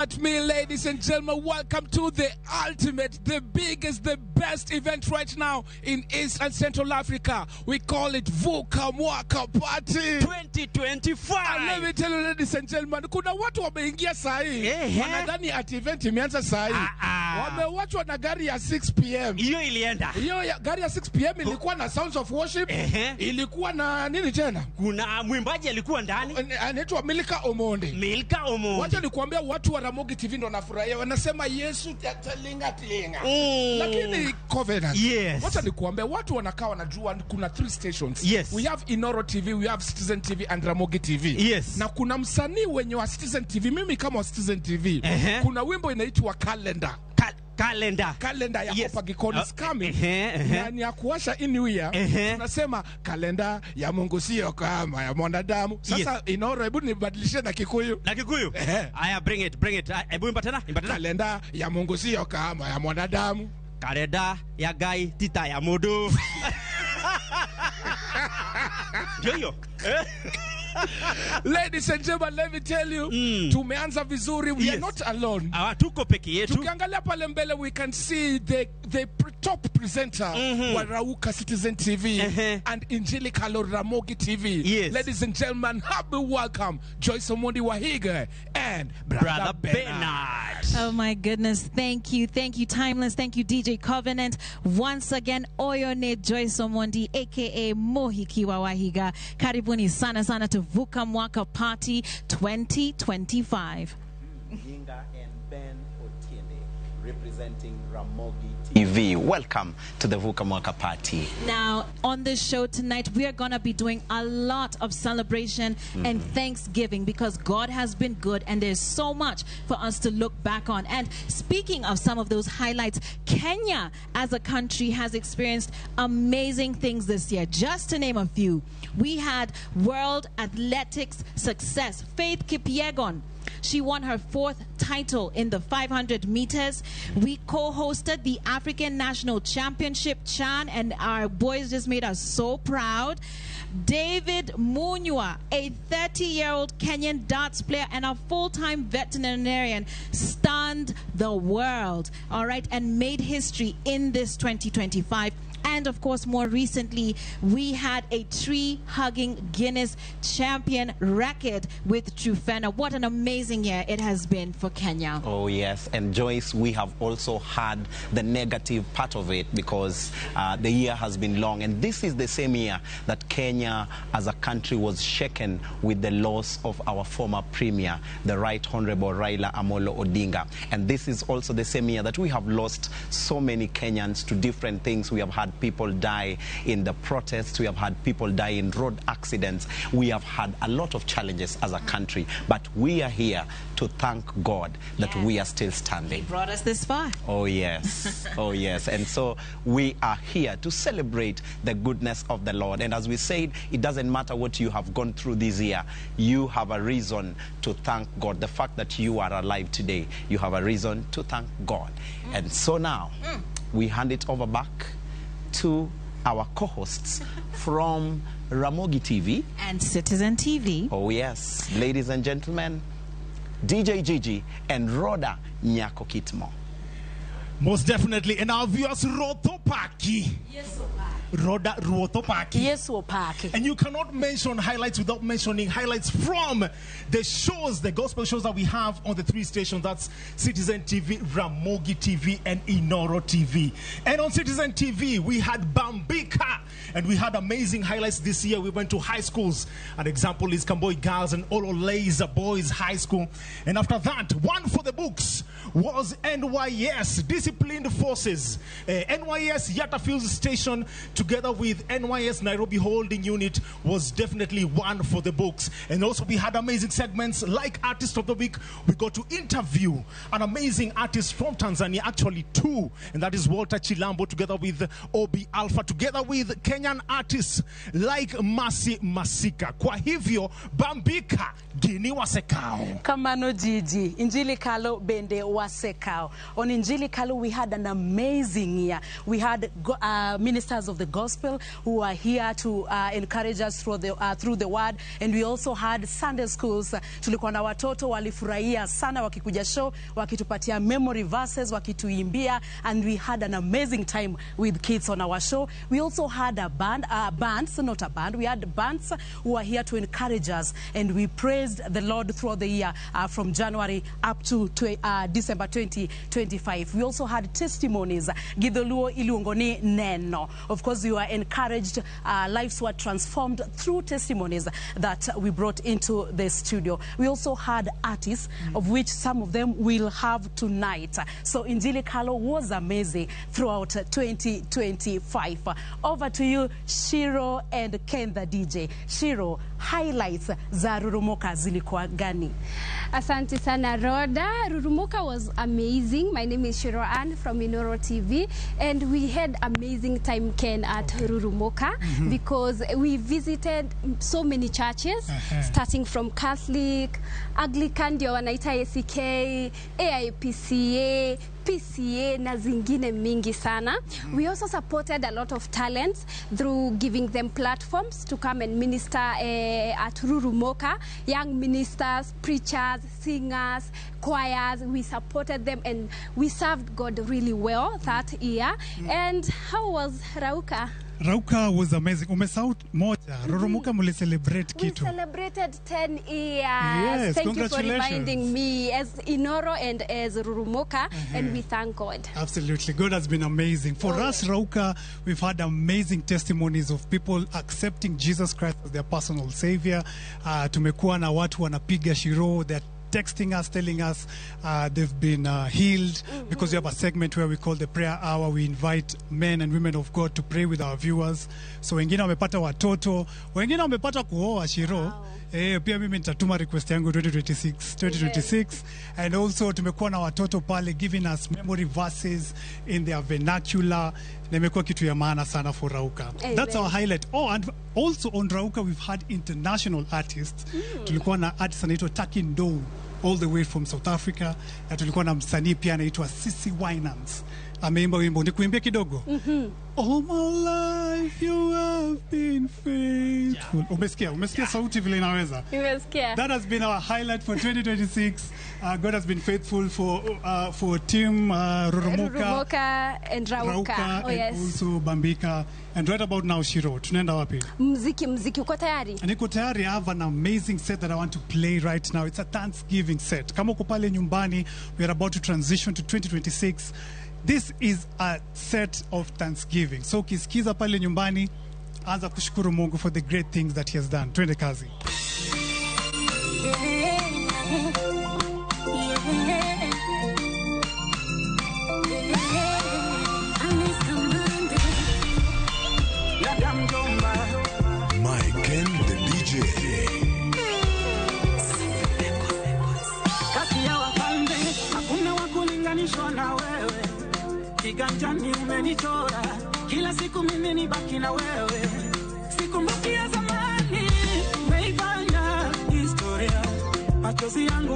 At me, ladies and gentlemen, welcome to the ultimate, the biggest, the best event right now in East and Central Africa. We call it Vuka Mwaka Party 2025. And let me tell you, ladies and gentlemen, kuna watu wameingia sahi. Wanadhani at event imeanza sahi. Wamewachwa na gari ya 6 p.m. Hiyo ilienda. Hiyo gari ya 6 p.m. ilikuwa na sounds of worship. Ilikuwa na nini tena? Kuna mwimbaji alikuwa ndani. Anaitwa Milka Omonde. Milka Omonde. Wacha nikuambia watu wa Ramogi TV ndo nafurahia. Wanasema Yesu talinga. Lakini Covenant. Yes. Wacha nikuambia watu wanakaa wanajua kuna 3 stations. Yes. We have Inoro TV, we have Citizen TV and Ramogi TV. Yes. Na kuna msanii wenye wa Citizen TV, mimi kama wa Citizen TV, kuna wimbo inaitwa Calendar. Calendar ya yes. Kopa Gikoni is coming. Na ni ya kuwasha in new year. Tunasema kalenda ya Mungu sio kama ya mwanadamu. Sasa yes. Inoro, hebu nibadilishe na Kikuyu. Na Kikuyu? Aya, bring it. Hebu imba tena. Kalenda ya Mungu sio kama ya mwanadamu. Kalenda ya gai tita ya mudu. Joyo. Ladies and gentlemen, let me tell you, tumeanza vizuri. We are not alone. Tuko peke yetu. Tukiangalia pale mbele, we can see the top presenter wa Rauka Citizen TV and Injili Ramogi TV. Yes. Ladies and gentlemen, happy welcome Joyce Omondi Wahiga and Brother Bernard. Oh my goodness, thank you, Timeless, thank you DJ Covenant. Once again, Oyone Joyce Omondi aka Mohiki wa Wahiga. Karibuni sana sana to Vuka Mwaka Party 2025. Yinga and Ben Otiende representing Ramogi TV. Welcome to the Vuka Mwaka Party. Now, on this show tonight, we are going to be doing a lot of celebration and thanksgiving because God has been good and there's so much for us to look back on. And speaking of some of those highlights, Kenya as a country has experienced amazing things this year. Just to name a few, we had World Athletics success. Faith Kipyegon, she won her 4th title in the 500 meters. We co-hosted the African National Championship, Chan, and our boys just made us so proud. David Munywa, a 30-year-old Kenyan darts player and a full-time veterinarian, stunned the world, all right, and made history in this 2025. And of course, more recently, we had a tree-hugging Guinness champion record with Trufena. What an amazing year it has been for Kenya. Oh yes, and Joyce, we have also had the negative part of it because the year has been long, and this is the same year that Kenya as a country was shaken with the loss of our former premier, the Right Honorable Raila Amolo Odinga. And this is also the same year that we have lost so many Kenyans to different things. We have had people die in the protests. We have had people die in road accidents. We have had a lot of challenges as a country, but we are here to thank God that we are still standing. He brought us this far. Oh yes. Oh yes. And so we are here to celebrate the goodness of the Lord. And as we said, it doesn't matter what you have gone through this year. You have a reason to thank God. The fact that you are alive today, you have a reason to thank God. And so now we hand it over back to our co-hosts from Ramogi TV and Citizen TV. Oh yes, ladies and gentlemen, DJ Gigi and Rhoda Nyako Kitmo. Most definitely, and our viewers, Rotopaki. Yes, Rhoda Ruotopaki. Yes, Opaki. And you cannot mention highlights without mentioning highlights from the shows, the gospel shows that we have on the 3 stations. That's Citizen TV, Ramogi TV, and Inoro TV. And on Citizen TV, we had Bambika. And we had amazing highlights this year. We went to high schools. An example is Kamboi Girls and Ololeza Boys High School. And after that, one for the books was NYS, Disciplined Forces. NYS Yatafield Station together with NYS Nairobi Holding Unit was definitely one for the books. And also we had amazing segments like Artist of the Week. We got to interview an amazing artist from Tanzania, actually 2. And that is Walter Chilambo together with Obi Alpha, together with Kenyan artists like Masi Masika. Kwa hivyo, Bambika, Gini Wasekao. Kamano Gigi, Injili Kalo Bende Wasekao. On Injili Kalo, we had an amazing year. We had ministers of the gospel who are here to encourage us through the word, and we also had Sunday schools. Tulikuwa na watoto walifurahia sana wakikuja show, wakitupatia memory verses, wakituimbia, and we had an amazing time with kids on our show. We also had a band, we had bands who are here to encourage us, and we praised the Lord throughout the year from January up to December 2025. We also had testimonies. Gidoluo iliungoni neno. Of course, we were encouraged. Lives were transformed through testimonies that we brought into the studio. We also had artists, of which some of them we'll have tonight. So Injili Kalo was amazing throughout 2025. Over to you, Shiro and Ken the DJ. Shiro, highlights za Rurumoka zilikuwa gani? Asante sana Roda. Rurumoka was amazing. My name is Shiro Ann from Inoro TV, and we had amazing time, Ken, at Rurumoka because we visited so many churches, starting from Catholic, Anglican, ndio wanaita ACK, AIPCA, PCA na zingine mingi sana. We also supported a lot of talents through giving them platforms to come and minister at Rurumoka. Young ministers, preachers, singers, choirs. We supported them and we served God really well that year. And how was Rauka? Rauka was amazing. Umesahau moja. Rurumoka muli celebrate kitu. We celebrated 10 years. Yes, thank you for congratulations. reminding me as Inoro and as Rurumoka, and we thank God. Absolutely. God has been amazing. For us, Rauka, we've had amazing testimonies of people accepting Jesus Christ as their personal savior. Tumekuwa na watu wanapiga shiro, they're texting us, telling us they've been healed, because we have a segment where we call the prayer hour. We invite men and women of God to pray with our viewers. So wengine wamepata watoto, wengine wamepata kuoa shiro. Wow. Pia mimi nitatuma request yangu 2026. And also tumekuwa na watoto pale giving us memory verses in their vernacular. Na imekuwa kitu ya maana sana for Rauka. That's our highlight. Oh, and also on Rauka we've had international artists. Tulikuwa na artist anaitwa Takindo all the way from South Africa. Na tulikuwa na msanii pia anaitwa Sisi Winans. Ameimba wimbo, nikuimbia kidogo. All my life you have been faithful. Umesikia sauti vile inaweza. Umesikia. That has been our highlight for 2026. God has been faithful for team Rurumoka and Rauka. And also Bambika. And right about now, Shiro, tunaenda wapi? Mziki, uko tayari? Niko tayari. I have an amazing set that I want to play right now. It's a Thanksgiving set. Kama uko pale nyumbani, we are about to transition to 2026. This is a set of Thanksgiving. So ukisikiza pale nyumbani, anza kushukuru Mungu for the great things that he has done. Twende kazi. Mike and the DJ. Kati ya wapambe, hakuna wakulinganishwa na wewe. Kiganjani umenichora, kila siku mimi nibaki na wewe. Sikumbuki ya zamani, umeifanya historia. Machozi yangu